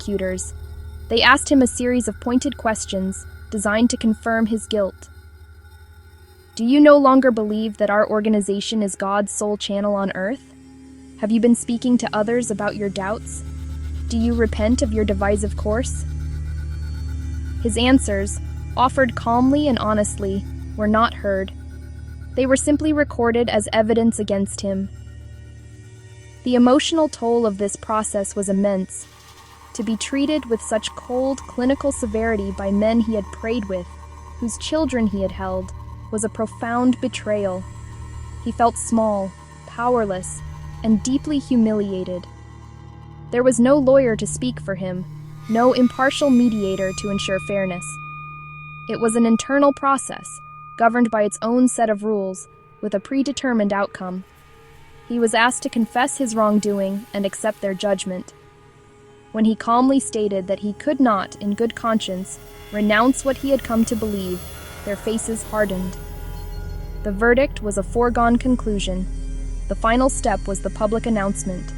prosecutors. They asked him a series of pointed questions designed to confirm his guilt. Do you no longer believe that our organization is God's sole channel on earth? Have you been speaking to others about your doubts? Do you repent of your divisive course? His answers, offered calmly and honestly, were not heard. They were simply recorded as evidence against him. The emotional toll of this process was immense. To be treated with such cold, clinical severity by men he had prayed with, whose children he had held, was a profound betrayal. He felt small, powerless, and deeply humiliated. There was no lawyer to speak for him, no impartial mediator to ensure fairness. It was an internal process, governed by its own set of rules, with a predetermined outcome. He was asked to confess his wrongdoing and accept their judgment. When he calmly stated that he could not, in good conscience, renounce what he had come to believe, their faces hardened. The verdict was a foregone conclusion. The final step was the public announcement.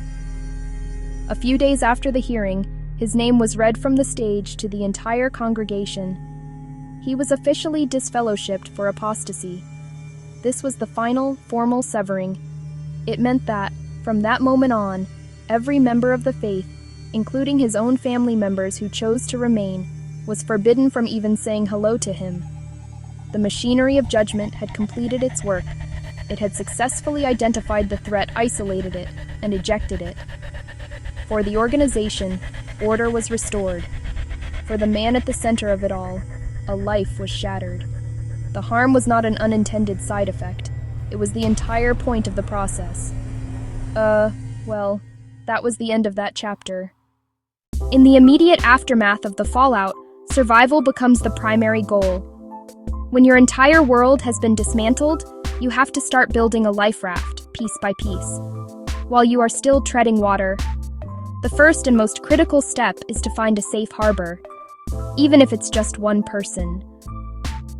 A few days after the hearing, his name was read from the stage to the entire congregation. He was officially disfellowshipped for apostasy. This was the final, formal severing. It meant that, from that moment on, every member of the faith, including his own family members who chose to remain, was forbidden from even saying hello to him. The machinery of judgment had completed its work. It had successfully identified the threat, isolated it, and ejected it. For the organization, order was restored. For the man at the center of it all, a life was shattered. The harm was not an unintended side effect. It was the entire point of the process. Well, that was the end of that chapter. In the immediate aftermath of the fallout, survival becomes the primary goal. When your entire world has been dismantled, you have to start building a life raft, piece by piece. While you are still treading water, the first and most critical step is to find a safe harbor, even if it's just one person.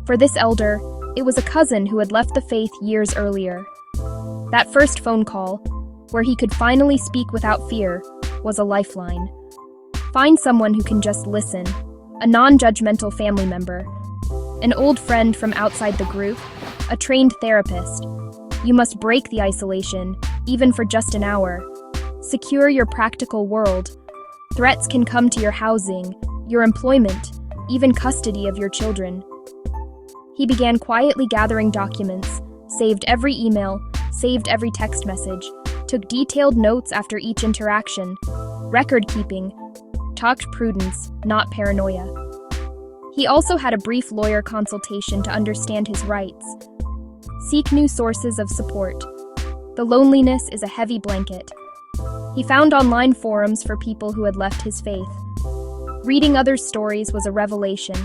For this elder, it was a cousin who had left the faith years earlier. That first phone call, where he could finally speak without fear, was a lifeline. Find someone who can just listen, a non-judgmental family member, an old friend from outside the group, a trained therapist. You must break the isolation, even for just an hour. Secure your practical world. Threats can come to your housing, your employment, even custody of your children. He began quietly gathering documents, saved every email, saved every text message, took detailed notes after each interaction, record-keeping, talked prudence, not paranoia. He also had a brief lawyer consultation to understand his rights. Seek new sources of support. The loneliness is a heavy blanket. He found online forums for people who had left his faith. Reading others' stories was a revelation.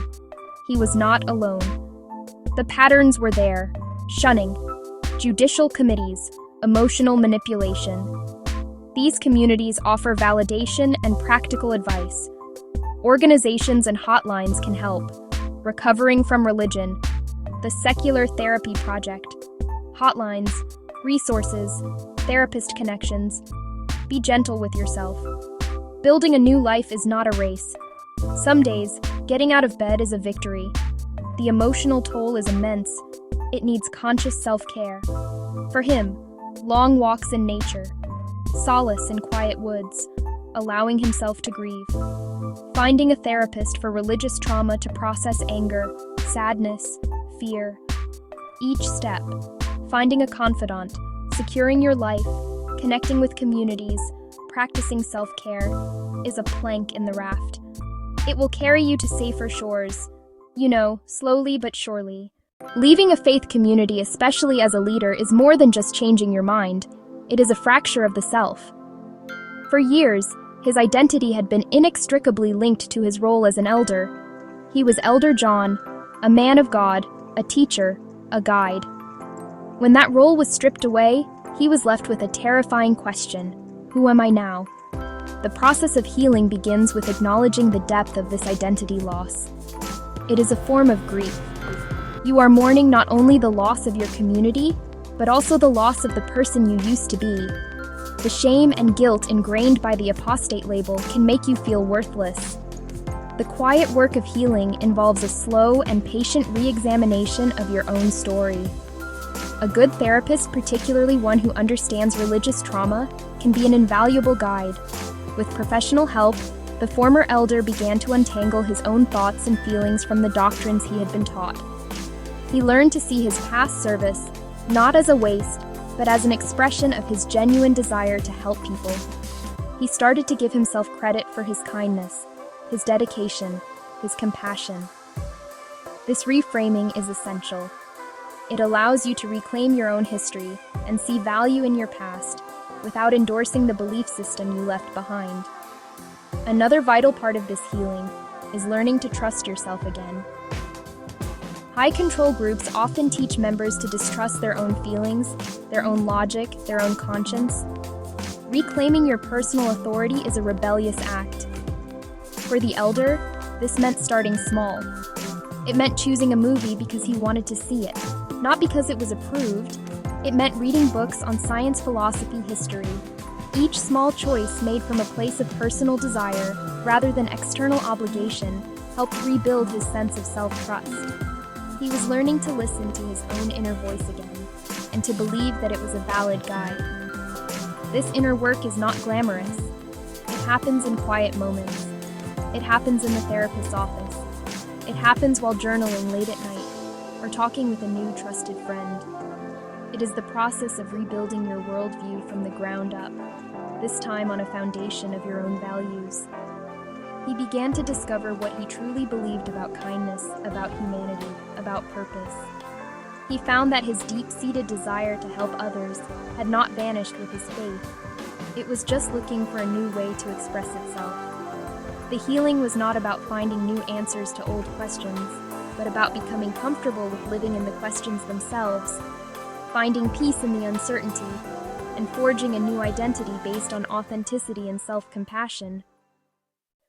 He was not alone. The patterns were there: shunning, judicial committees, emotional manipulation. These communities offer validation and practical advice. Organizations and hotlines can help. Recovering from Religion, the Secular Therapy Project, hotlines, resources, therapist connections. Be gentle with yourself. Building a new life is not a race. Some days, getting out of bed is a victory. The emotional toll is immense. It needs conscious self-care. For him, long walks in nature, solace in quiet woods, allowing himself to grieve. Finding a therapist for religious trauma to process anger, sadness, fear. Each step, finding a confidant, securing your life, connecting with communities, practicing self-care, is a plank in the raft. It will carry you to safer shores, slowly but surely. Leaving a faith community, especially as a leader, is more than just changing your mind. It is a fracture of the self. For years, his identity had been inextricably linked to his role as an elder. He was Elder John, a man of God, a teacher, a guide. When that role was stripped away, he was left with a terrifying question: who am I now? The process of healing begins with acknowledging the depth of this identity loss. It is a form of grief. You are mourning not only the loss of your community, but also the loss of the person you used to be. The shame and guilt ingrained by the apostate label can make you feel worthless. The quiet work of healing involves a slow and patient re-examination of your own story. A good therapist, particularly one who understands religious trauma, can be an invaluable guide. With professional help, the former elder began to untangle his own thoughts and feelings from the doctrines he had been taught. He learned to see his past service not as a waste, but as an expression of his genuine desire to help people. He started to give himself credit for his kindness, his dedication, his compassion. This reframing is essential. It allows you to reclaim your own history and see value in your past without endorsing the belief system you left behind. Another vital part of this healing is learning to trust yourself again. High control groups often teach members to distrust their own feelings, their own logic, their own conscience. Reclaiming your personal authority is a rebellious act. For the elder, this meant starting small. It meant choosing a movie because he wanted to see it, not because it was approved. It meant reading books on science, philosophy, history. Each small choice made from a place of personal desire rather than external obligation helped rebuild his sense of self-trust. He was learning to listen to his own inner voice again, and to believe that it was a valid guide. This inner work is not glamorous. It happens in quiet moments. It happens in the therapist's office. It happens while journaling late at night, or talking with a new trusted friend. It is the process of rebuilding your worldview from the ground up, this time on a foundation of your own values. He began to discover what he truly believed about kindness, about humanity, about purpose. He found that his deep-seated desire to help others had not vanished with his faith. It was just looking for a new way to express itself. The healing was not about finding new answers to old questions, but about becoming comfortable with living in the questions themselves, finding peace in the uncertainty, and forging a new identity based on authenticity and self-compassion.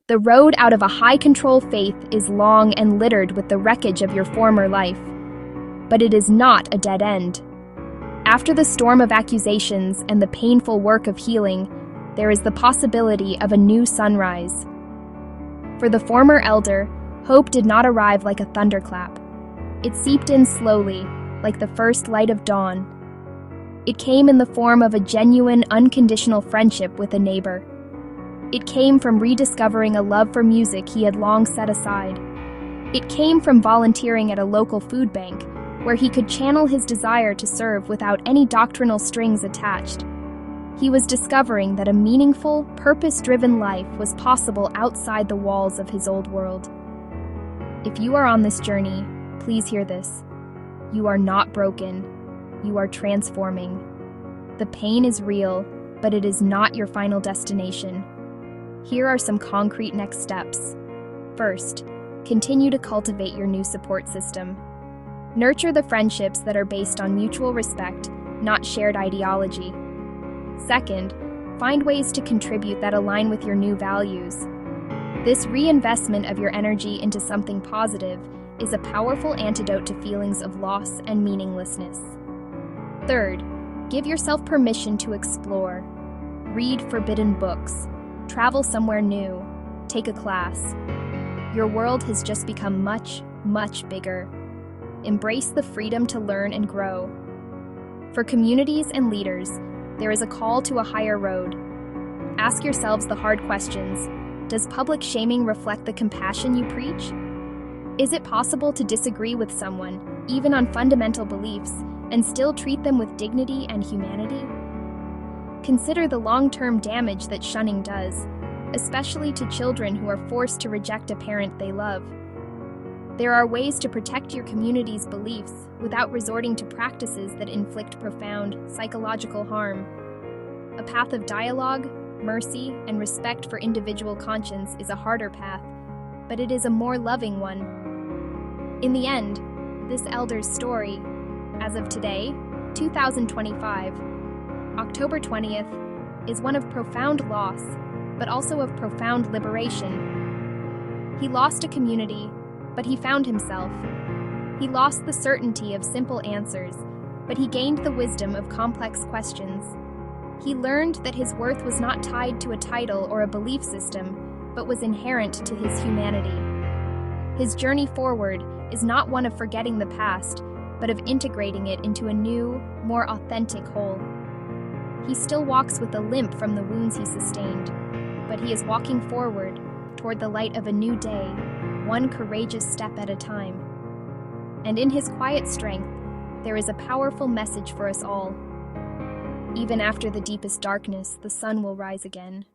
The road out of a high-control faith is long and littered with the wreckage of your former life. But it is not a dead end. After the storm of accusations and the painful work of healing, there is the possibility of a new sunrise. For the former elder, hope did not arrive like a thunderclap. It seeped in slowly, like the first light of dawn. It came in the form of a genuine, unconditional friendship with a neighbor. It came from rediscovering a love for music he had long set aside. It came from volunteering at a local food bank, where he could channel his desire to serve without any doctrinal strings attached. He was discovering that a meaningful, purpose-driven life was possible outside the walls of his old world. If you are on this journey, please hear this. You are not broken. You are transforming. The pain is real, but it is not your final destination. Here are some concrete next steps. First, continue to cultivate your new support system. Nurture the friendships that are based on mutual respect, not shared ideology. Second, find ways to contribute that align with your new values. This reinvestment of your energy into something positive is a powerful antidote to feelings of loss and meaninglessness. Third, give yourself permission to explore. Read forbidden books. Travel somewhere new. Take a class. Your world has just become much, much bigger. Embrace the freedom to learn and grow. For communities and leaders, there is a call to a higher road. Ask yourselves the hard questions. Does public shaming reflect the compassion you preach? Is it possible to disagree with someone, even on fundamental beliefs, and still treat them with dignity and humanity? Consider the long-term damage that shunning does, especially to children who are forced to reject a parent they love. There are ways to protect your community's beliefs without resorting to practices that inflict profound psychological harm. A path of dialogue, mercy, and respect for individual conscience is a harder path, but it is a more loving one. In the end, this elder's story, as of today, 2025, October 20th, is one of profound loss, but also of profound liberation. He lost a community, but he found himself. He lost the certainty of simple answers, but he gained the wisdom of complex questions. He learned that his worth was not tied to a title or a belief system, but was inherent to his humanity. His journey forward is not one of forgetting the past, but of integrating it into a new, more authentic whole. He still walks with a limp from the wounds he sustained, but he is walking forward toward the light of a new day, one courageous step at a time. And in his quiet strength, there is a powerful message for us all. Even after the deepest darkness, the sun will rise again.